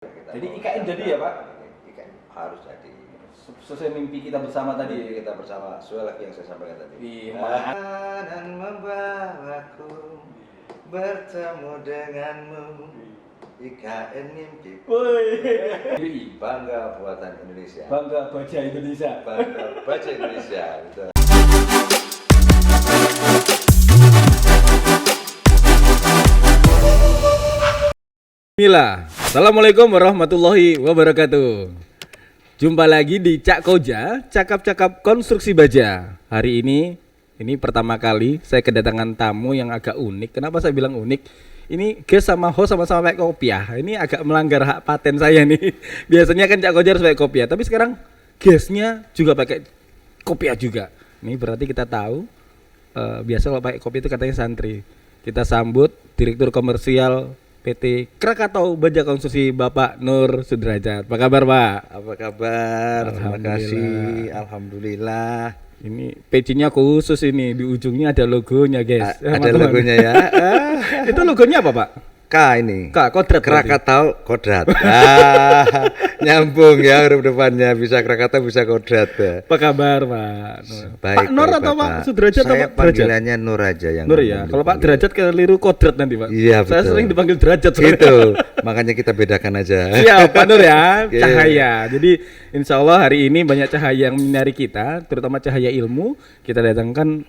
Jadi IKN jadi ya Pak? IKN harus jadi. Sesuai mimpi kita bersama tadi. Jadi kita bersama sesuai lagi yang saya sampaikan tadi. Iya. Dan membawaku bertemu denganmu. IKN mimpi. Woi. Bangga buatan Indonesia. Bangga baja Indonesia. Bangga baca Indonesia. Gitu. Bismillah. Assalamualaikum warahmatullahi wabarakatuh. Jumpa lagi di Cak Koja, cakap-cakap konstruksi baja. Hari ini pertama kali saya kedatangan tamu yang agak unik. Kenapa saya bilang unik? Ini guest sama host sama-sama pakai kopiah. Ini agak melanggar hak paten saya nih. Biasanya kan Cak Koja harus pakai kopiah, tapi sekarang guestnya juga pakai kopiah juga. Ini berarti kita tahu biasa kalau pakai kopiah itu katanya santri. Kita sambut Direktur Komersial PT Krakatau Baja Konstruksi Bapak Nur Sudrajat. Apa kabar Pak? Apa kabar? Terima kasih. Alhamdulillah. Ini pecinya khusus ini, di ujungnya ada logonya guys. Ada logonya ya. Itu logonya apa Pak? K ini. Kodrat. Krakatau kodrat. Nyambung ya huruf depannya, bisa Krakatau bisa kodrat. Apa kabar Pak? Baik, Pak Nur baik, atau Bapak. Pak Sudrajat atau Saya Pak Derajat? panggilannya Nur aja yang Nur ya. Kalau Pak Derajat keliru kodrat nanti Pak. Iya, Saya betul. sering dipanggil Derajat. Itu, makanya kita bedakan aja. Siap Pak Nur ya, Oke. cahaya. Jadi insya Allah hari ini banyak cahaya yang menyinari kita, terutama cahaya ilmu. Kita datangkan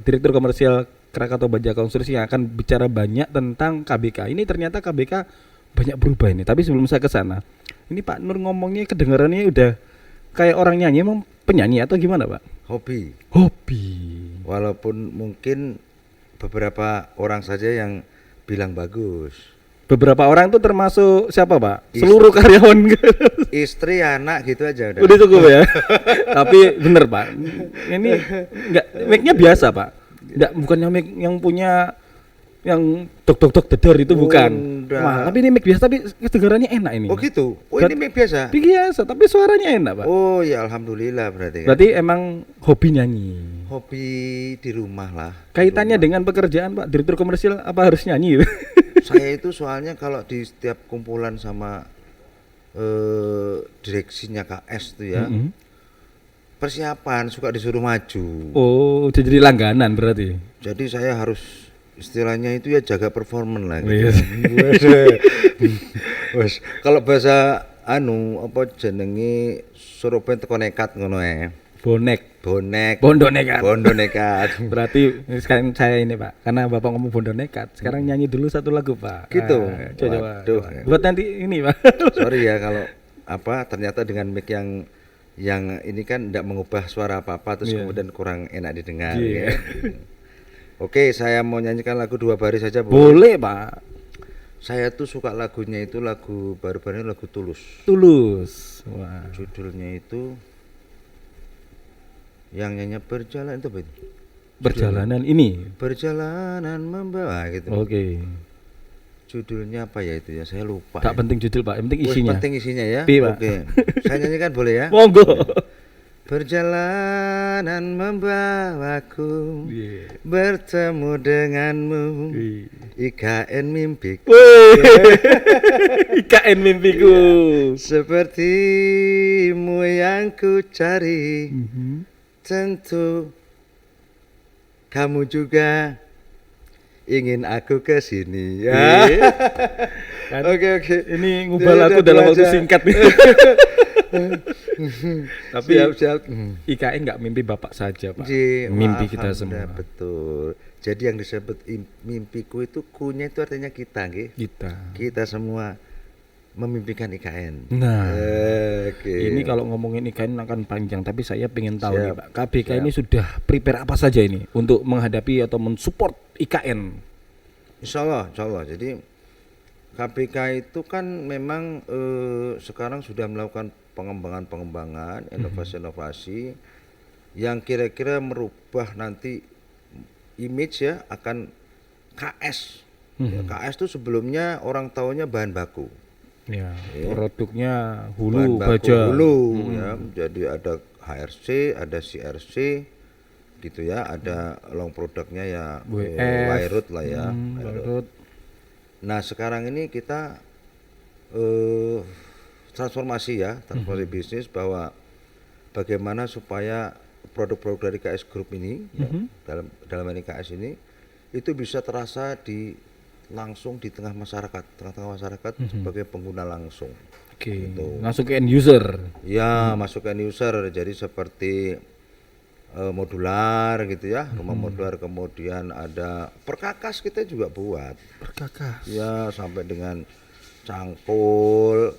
Direktur Komersial Krakatau Baja Konstruksi yang akan bicara banyak tentang KBK. Ini ternyata KBK banyak berubah ini. Tapi sebelum saya ke sana, ini Pak Nur ngomongnya kedengarannya udah kayak orang nyanyi, emang penyanyi atau gimana Pak? Hobi. Hobi. Walaupun mungkin beberapa orang saja yang bilang bagus. Beberapa orang tuh termasuk siapa Pak? Seluruh karyawan. Istri, anak gitu aja udah. Udah cukup ya. Tapi bener Pak. Ini enggak mic-nya biasa Pak. Enggak, bukannya mic yang punya yang tok dedor itu bukan. Enggak. Wah, tapi ini mic biasa tapi kedengarannya enak ini. Oh gitu. Oh ini mic biasa. Biasa, tapi suaranya enak Pak. Oh ya alhamdulillah berarti. Berarti emang hobi nyanyi. Hobi di rumah lah. Kaitannya dengan pekerjaan Pak Direktur Komersial apa harus nyanyi? Saya itu soalnya kalau di setiap kumpulan sama direksinya KS tuh ya, persiapan suka disuruh maju. Oh, udah jadi langganan berarti. Jadi saya harus istilahnya itu ya jaga performan lah Iya. gitu. Wes, kalau bahasa apa jenenge Surabaya teko nekat ngono Bonek. Bondo Bondo nekat. nekat. Berarti sekarang saya ini Pak, karena Bapak ngomong bondo nekat, sekarang nyanyi dulu satu lagu Pak. Gitu. Coba. Waduh. Buat nanti ini Pak. Sorry ya kalau ternyata dengan mic yang ini kan tidak mengubah suara apa-apa terus Iya. kemudian kurang enak didengar Iya. ya. Oke, saya mau nyanyikan lagu 2 baris saja Boleh Pak. Saya tuh suka lagunya itu lagu baru-baru ini lagu Tulus. Tulus. Wah. Judulnya itu yang nyanyi berjalan itu apa itu? Perjalanan ini. Berjalanan membawa gitu. Oke. Judulnya apa ya itu ya? Saya lupa. Tak penting judul Pak, yang penting Wih, isinya. penting isinya ya. Pi, Pak. Oke. Saya nyanyikan boleh ya? Monggo. Perjalanan membawaku Iya. bertemu denganmu. Wih. IKN mimpiku IKN mimpiku. sepertimu yang ku cari. Tentu kamu juga ingin aku ke sini ya. Kan Oke. ini ngubah Ya, lagu udah, dalam itu waktu aja. singkat nih. Tapi siap. IKN nggak mimpi Bapak saja Pak. Ji, Mimpi maaf, kita semua. Alhamdulillah, betul. Jadi yang disebut mimpiku itu kunya itu artinya kita, nggih. Kita semua memimpikan IKN. Nah, Oke. ini kalau ngomongin IKN akan panjang, tapi saya pengen tahu Siap, nih Pak, KBK siap. ini sudah prepare apa saja ini untuk menghadapi atau mensupport IKN? Insya Allah. Jadi KPK itu kan memang sekarang sudah melakukan pengembangan, inovasi-inovasi yang kira-kira merubah nanti image ya akan KS. Ya, KS itu sebelumnya orang taunya bahan baku. Ya, Ya. produknya Bahan hulu baku baja. hulu ya. Jadi ada HRC, ada CRC gitu ya, ada long produknya ya WF, Wairut lah ya. Wairut. Bayrut. Nah, sekarang ini kita transformasi ya, transformasi bisnis, bahwa bagaimana supaya produk-produk dari KS Group ini ya, dalam ini KS ini itu bisa terasa langsung di tengah-tengah masyarakat sebagai pengguna langsung. Oke. Gitu. Langsung ke end user. Ya, masuk ke end user. Jadi seperti modular gitu ya, rumah modular, kemudian ada perkakas kita juga buat. Perkakas. Ya, sampai dengan cangkul.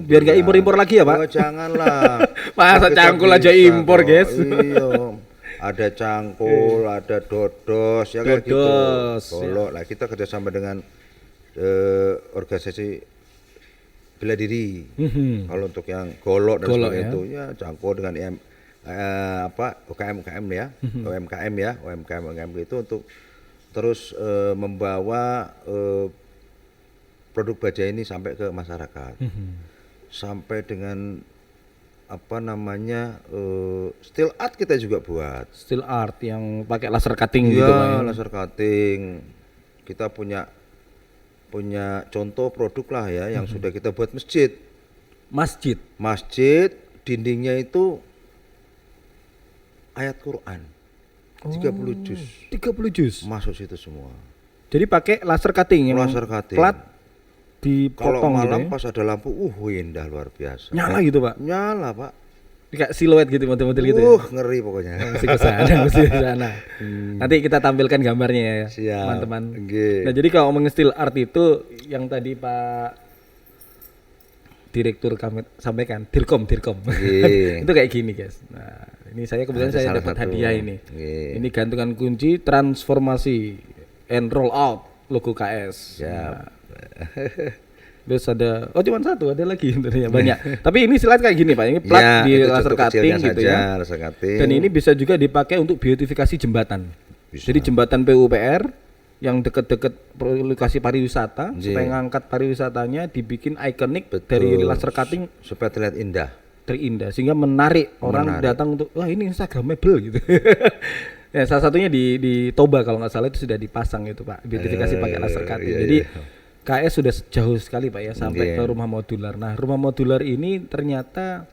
Biar gak impor-impor lagi ya, Pak? Oh, janganlah. Masa cangkul aja impor, guys. Iya. Ada cangkul, ada dodos, ya kayak gitu. Golok. Nah, kita kerjasama dengan organisasi bela diri. Kalau untuk yang golok dan sebagainya itu ya cangkul dengan UKM ya, UMKM itu untuk terus membawa produk baja ini sampai ke masyarakat, sampai dengan steel art kita juga buat. Steel art yang pakai laser cutting gitu, Pak ya. Laser cutting. Kita punya contoh produk lah ya yang sudah kita buat masjid. Masjid dindingnya itu ayat Quran. 30 juz. 30 juz. Masuk situ semua. Jadi pakai laser cutting yang plat dipotong. Kalau malam gitu ya? pas ada lampu, indah luar biasa. Nyala gitu, Pak. Nyala, Pak. Kayak siluet gitu, model-model gitu. Ngeri pokoknya. Mesti ke sana. Nanti kita tampilkan gambarnya ya, teman-teman. Nah, jadi kalau ngomongin steel art itu yang tadi Pak Direktur kami sampaikan, Dirkom. Itu kayak gini, guys. Nah, ini saya kebetulan saya dapat hadiah ini. Ini gantungan kunci transformasi and roll out logo KS. Terus ada, cuma satu, ada lagi tentunya banyak. Tapi ini slide kayak gini, Pak. Ini plat di laser cutting gitu ya. Dan ini bisa juga dipakai untuk beautifikasi jembatan. Jadi jembatan PUPR yang dekat-dekat lokasi pariwisata, supaya ngangkat pariwisatanya dibikin ikonik dari laser cutting supaya terlihat indah, sehingga menarik orang datang untuk wah ini instagramable gitu. Ya, salah satunya di Toba kalau nggak salah itu sudah dipasang itu, Pak, beautifikasi pakai laser cutting. Jadi KS sudah jauh sekali, Pak ya, sampai ke rumah modular. Nah, rumah modular ini ternyata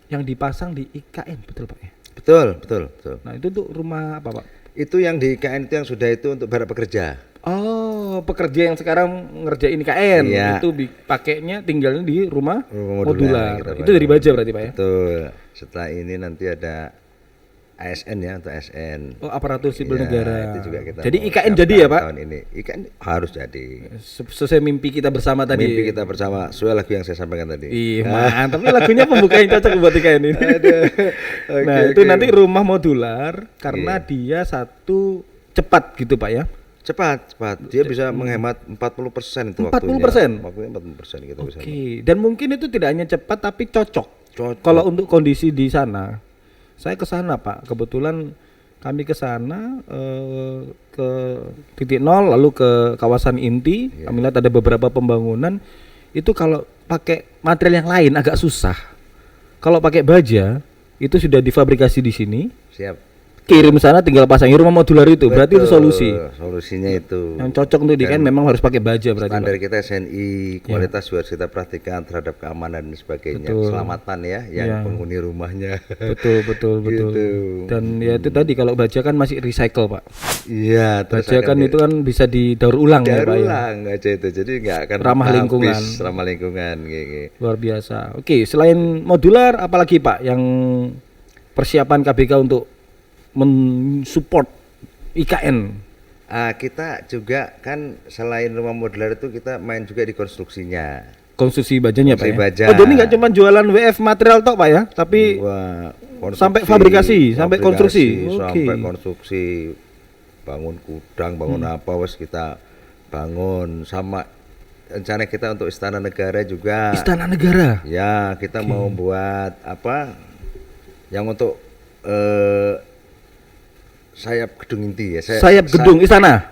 yang dipasang di IKN, betul, Pak ya? Betul. Nah, itu tuh rumah apa, Pak? Itu yang di IKN itu yang sudah itu untuk para pekerja. Oh, pekerja yang sekarang ngerjain IKN itu pakainya tinggalnya di rumah modular. Gitu, itu dari baja berarti, Pak ya? Betul. Setelah ini nanti ada ASN ya, untuk ASN. Oh, aparatur sipil negara. Itu juga kita jadi IKN jadi ya, Pak? Tahun ini IKN harus jadi. Sesuai mimpi kita bersama tadi. Mimpi kita bersama, sesuai lagu yang saya sampaikan tadi. Mantap. Tapi lagunya pembuka yang cocok buat IKN ini. Nah, itu nanti rumah modular karena dia cepat gitu, Pak ya. Cepat. Dia bisa menghemat 40% itu 40%. Waktunya 40% kita bisa. Oke. Dan mungkin itu tidak hanya cepat tapi cocok. Kalau untuk kondisi di sana. Saya ke sana, Pak. Kebetulan kami ke sana ke titik nol lalu ke kawasan inti. Kami lihat ada beberapa pembangunan. Itu kalau pakai material yang lain agak susah. Kalau pakai baja itu sudah difabrikasi di sini. Siap. Kirim sana tinggal pasangin rumah modular itu. Berarti itu solusinya itu yang cocok untuk kan memang harus pakai baja berarti. Standar kita SNI, kualitas juga kita perhatikan terhadap keamanan dan sebagainya. Keselamatan ya yang penghuni rumahnya. Betul. Gitu. Dan ya itu tadi kalau baja kan masih recycle, Pak. Iya, baja kan itu kan bisa didaur ulang ya, Pak. Daur ulang aja itu. Jadi enggak akan ramah lingkungan gitu. Luar biasa. Oke, selain modular apalagi, Pak, yang persiapan KBK untuk mensupport IKN? Kita juga kan selain rumah modular itu kita main juga di konstruksinya. Konstruksi bajanya, Pak ya? Baja. Oh, jadi nggak cuma jualan WF material tok, Pak ya? Tapi sampai fabrikasi, sampai konstruksi. Sampai konstruksi, bangun gudang, bangun apa wes kita bangun. Sama rencana kita untuk Istana Negara juga. Istana Negara? Ya, kita mau buat apa yang untuk sayap gedung inti ya. Sayap gedung istana.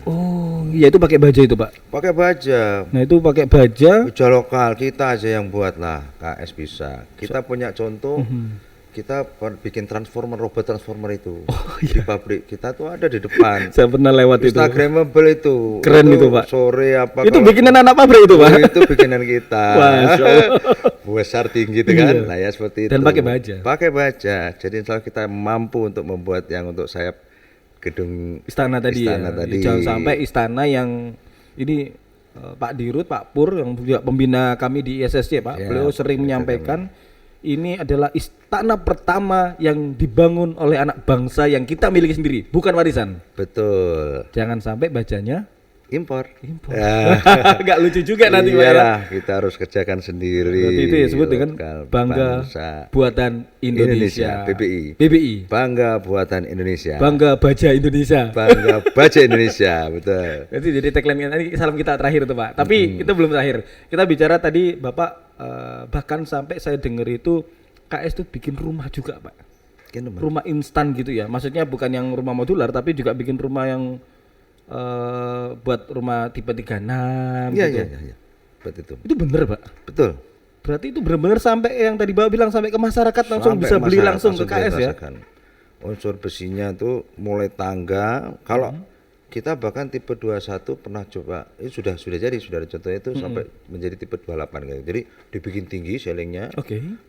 Oh, iya itu pakai baja itu, Pak. Pakai baja. Nah, itu pakai baja lokal kita aja yang buat lah, KS bisa. Kita punya contoh kita bikin robot transformer itu di pabrik kita tuh ada di depan. Saya pernah lewat itu. Instagramable itu. Keren itu, Pak. Sore apa? Itu bikinan anak pabrik itu, Pak. Itu bikinan kita. Masya Allah. Besar tinggi itu kan. Nah ya seperti itu. Dan pakai baja. Pakai baja. Jadi insya Allah kita mampu untuk membuat yang untuk sayap gedung Istana tadi ya. tadi. Jangan sampai istana yang ini Pak Dirut, Pak Pur yang juga pembina kami di ISSC, Pak. Ya, beliau sering menyampaikan ini adalah istana pertama yang dibangun oleh anak bangsa yang kita miliki sendiri, bukan warisan. Betul. Jangan sampai bajanya Impor. Ya. Gak lucu juga nanti Pak ya. Iyalah, kita harus kerjakan sendiri. Berarti itu disebut dengan bangga buatan Indonesia. BBI. Bangga buatan Indonesia. Bangga baja Indonesia. Bangga baja Indonesia, betul. Itu jadi tagline tadi salam kita terakhir tuh Pak. Tapi itu belum terakhir. Kita bicara tadi Bapak bahkan sampai saya dengar itu KS itu bikin rumah juga Pak. Rumah instan gitu ya. Maksudnya bukan yang rumah modular tapi juga bikin rumah yang buat rumah tipe 36 ya, gitu. Iya. Betul itu. Itu bener Pak? Betul. Berarti itu benar-benar sampai yang tadi Bapak bilang sampai ke masyarakat langsung Sampai bisa beli langsung ke KS ya? Unsur besinya tuh mulai tangga. Kalau kita bahkan tipe 21 pernah coba, ini sudah jadi, sudah ada contohnya itu sampai menjadi tipe 28 gitu. Jadi dibikin tinggi ceilingnya.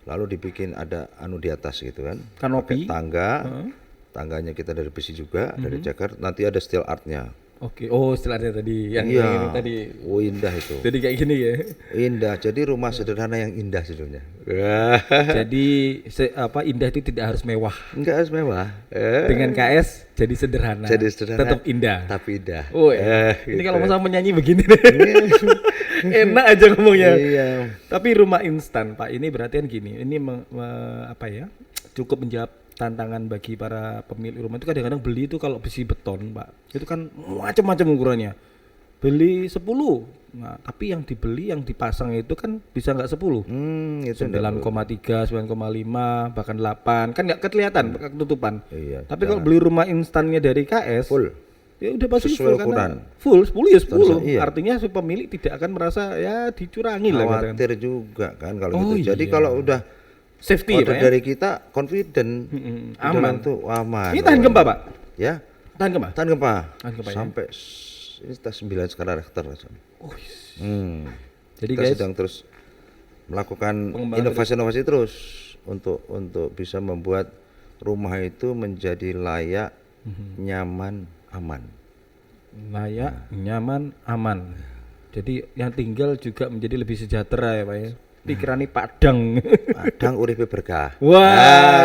Lalu dibikin ada di atas gitu kan. Kanopi. Tangga. Tangganya kita dari besi juga, dari cagar. Nanti ada steel artnya. Istilahnya tadi yang ini tadi. Indah itu. Jadi kayak gini ya. Indah. Jadi rumah sederhana yang indah sebenarnya. Jadi indah itu tidak harus mewah. Enggak harus mewah. Dengan KS jadi sederhana. Tetap indah. Tapi indah. Ini kalau mau menyanyi begini deh. Enak aja ngomongnya. Iya. Tapi rumah instan Pak ini berarti kan gini. Ini cukup menjawab tantangan bagi para pemilik rumah itu kadang-kadang beli itu kalau besi beton Pak itu kan macam-macam ukurannya beli 10 nah tapi yang dibeli yang dipasang itu kan bisa nggak 10 itu 9,3 9,5 bahkan 8 kan nggak kelihatan ketutupan tapi kalau beli rumah instannya dari KS full ya udah pasti sesuai ukuran full 10 ya 10 iya. Artinya si pemilik tidak akan merasa ya dicurangi lah khawatir juga kan kalau gitu jadi kalau udah safety order ya, dari kita confident aman tuh aman. Ini tahan gempa Pak? Ya. Tahan gempa sampai ini kita 9 skala Richter. Jadi kita guys sedang terus melakukan inovasi-inovasi terus untuk bisa membuat rumah itu menjadi layak, nyaman, aman. Layak, nyaman, aman. Jadi yang tinggal juga menjadi lebih sejahtera ya Pak ya. Pikirannya padang uripe berkah. Wah,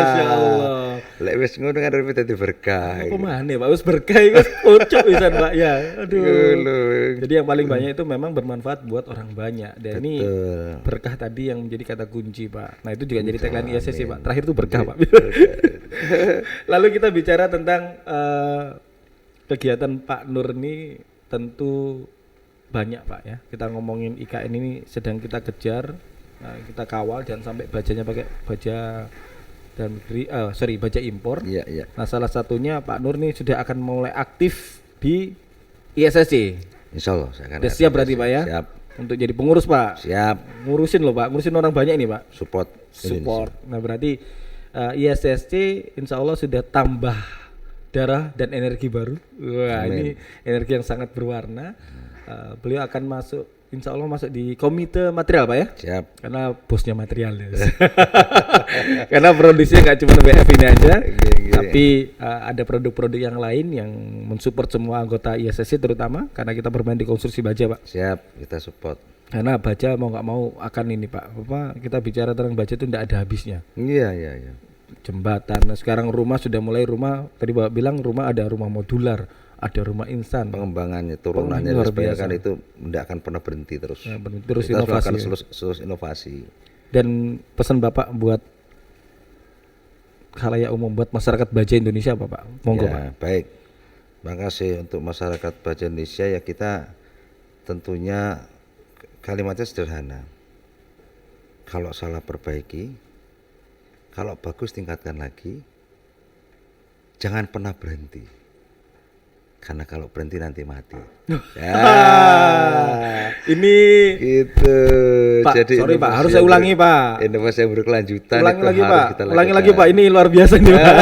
insyaallah. Lek wis ngono kan uripe dadi berkah. Apa maneh Pak? Wis berkah iku pucuk pisan Pak ya. Aduh. Jadi yang paling banyak itu memang bermanfaat buat orang banyak. Dan ini berkah tadi yang menjadi kata kunci Pak. Nah, itu juga jadi tagline ISSC Pak. Terakhir itu berkah Pak. Lalu kita bicara tentang kegiatan Pak Nur ini tentu banyak Pak ya. Kita ngomongin IKN ini sedang kita kejar. Kita kawal jangan sampai bajanya pakai baja dan baja impor. Iya. Nah, salah satunya Pak Nur nih sudah akan mulai aktif di ISSC. Insyaallah saya akan. Siap berarti Pak ya? Siap. Untuk jadi pengurus Pak. Siap. Ngurusin loh Pak, ngurusin orang banyak ini Pak. Support. Nah, berarti ISSC insya Allah sudah tambah darah dan energi baru. Wah, ini energi yang sangat berwarna. Beliau akan masuk insya Allah masuk di komite material Pak ya? Siap. Karena bosnya material ya. Karena produksinya nggak cuma WF ini aja, tapi ada produk-produk yang lain yang mensupport semua anggota ISSC terutama karena kita bermain di konstruksi baja Pak. Siap, kita support. Karena baja mau nggak mau akan ini Pak, kita bicara tentang baja itu tidak ada habisnya. Iya. Jembatan, nah sekarang rumah sudah mulai tadi Bapak bilang rumah ada rumah modular. Ada rumah instan. Pengembangannya, turunannya supaya kan itu tidak akan pernah berhenti terus. Ya, terus kita inovasi. Akan terus inovasi. Dan pesan Bapak buat khalayak umum, buat masyarakat baja Indonesia apa Pak? Monggo Pak. Baik. Terima kasih untuk masyarakat baja Indonesia ya kita tentunya kalimatnya sederhana. Kalau salah perbaiki, kalau bagus tingkatkan lagi. Jangan pernah berhenti. Karena kalau berhenti nanti mati. Ini Gitu. Pak, Jadi sorry Pak, inovasi harus saya yang ulangi Pak. Inovasi yang berkelanjutan Ulangi itu lagi harus Pak, kita ulangi lagi lakukan. Pak. Ini luar biasa nih Pak.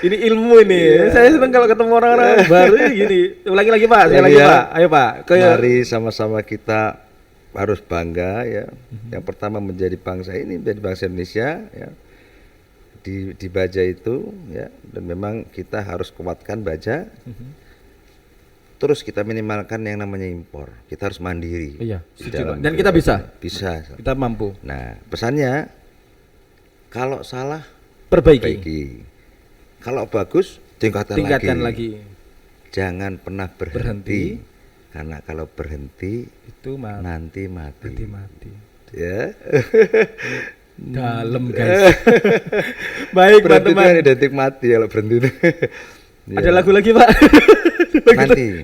Ini ilmu ini. Saya senang kalau ketemu orang-orang baru gini. Ulangi lagi Pak, saya lagi Ya. Pak. Ayo Pak. Mari sama-sama kita harus bangga ya. Yang pertama menjadi bangsa ini, menjadi bangsa Indonesia ya. Di baja itu ya, dan memang kita harus kuatkan baja. Terus kita minimalkan yang namanya impor. Kita harus mandiri. Iya, di setuju, dalam Pak. Dan kita bisa. Bisa. Kita mampu. Nah, pesannya kalau salah Perbaiki. perbaiki. Kalau bagus tingkatkan lagi. Jangan pernah berhenti. Karena kalau berhenti Itu nanti mati. mati. Ya. Dalam guys. Baik Berhenti itu teman-teman. kan identik mati kalau berhenti itu. Ya. Ada lagu lagi Pak?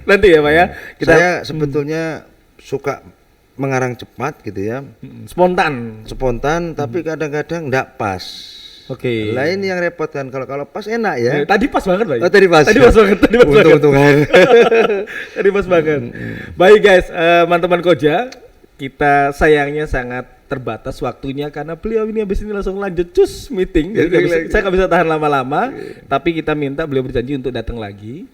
Nanti ya Pak ya. Saya sebetulnya suka mengarang cepat gitu ya. Spontan. Spontan tapi kadang-kadang enggak pas. Oke. Lah ini yang repot kan, kalau pas enak ya. Tadi pas banget Pak. Oh, tadi pas. Tadi pas banget. Untung-untungan. Tadi pas banget. Baik guys, teman-teman Koja, kita sayangnya sangat terbatas waktunya karena beliau ini habis ini langsung lanjut cus meeting. Jadi saya nggak bisa tahan lama-lama. Tapi kita minta beliau berjanji untuk datang lagi.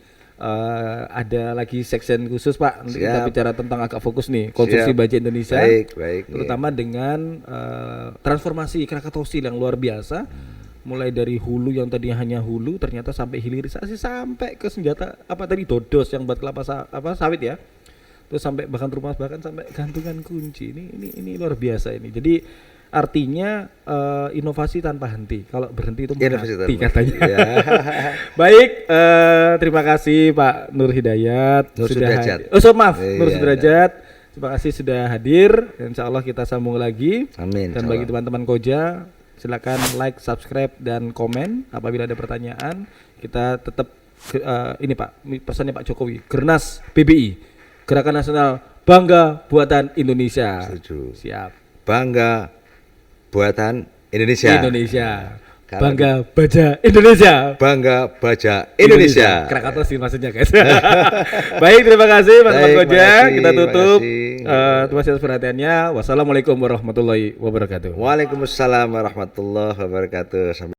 Ada lagi section khusus Pak, nanti kita bicara tentang agak fokus nih konstruksi baja Indonesia. Baik. Terutama dengan transformasi Krakatau Steel yang luar biasa. Mulai dari hulu yang tadinya hanya hulu ternyata sampai hilirisasi sampai ke senjata apa tadi dodos yang buat kelapa sawit ya. Terus sampai bahkan rumah, bahkan sampai gantungan kunci. Ini luar biasa ini. Jadi artinya inovasi tanpa henti. Kalau berhenti itu mati katanya. Ya. Baik, terima kasih Pak Nur Hidayat Nur Sudrajat. Nur Sudrajat. Terima kasih sudah hadir. Insya Allah kita sambung lagi. Amin. Dan bagi teman-teman Koja, silakan like, subscribe, dan komen. Apabila ada pertanyaan, kita tetap ini Pak, pesannya Pak Jokowi, Gernas PBI, Gerakan Nasional Bangga Buatan Indonesia. Setuju. Siap. Bangga Buatan Indonesia. Bangga Baja Indonesia. Bangga Baja Indonesia. Krakatau sih maksudnya guys. Baik, terima kasih Mas Koja. Kita tutup. Terima kasih atas perhatiannya. Wassalamualaikum warahmatullahi wabarakatuh. Waalaikumsalam warahmatullahi wabarakatuh.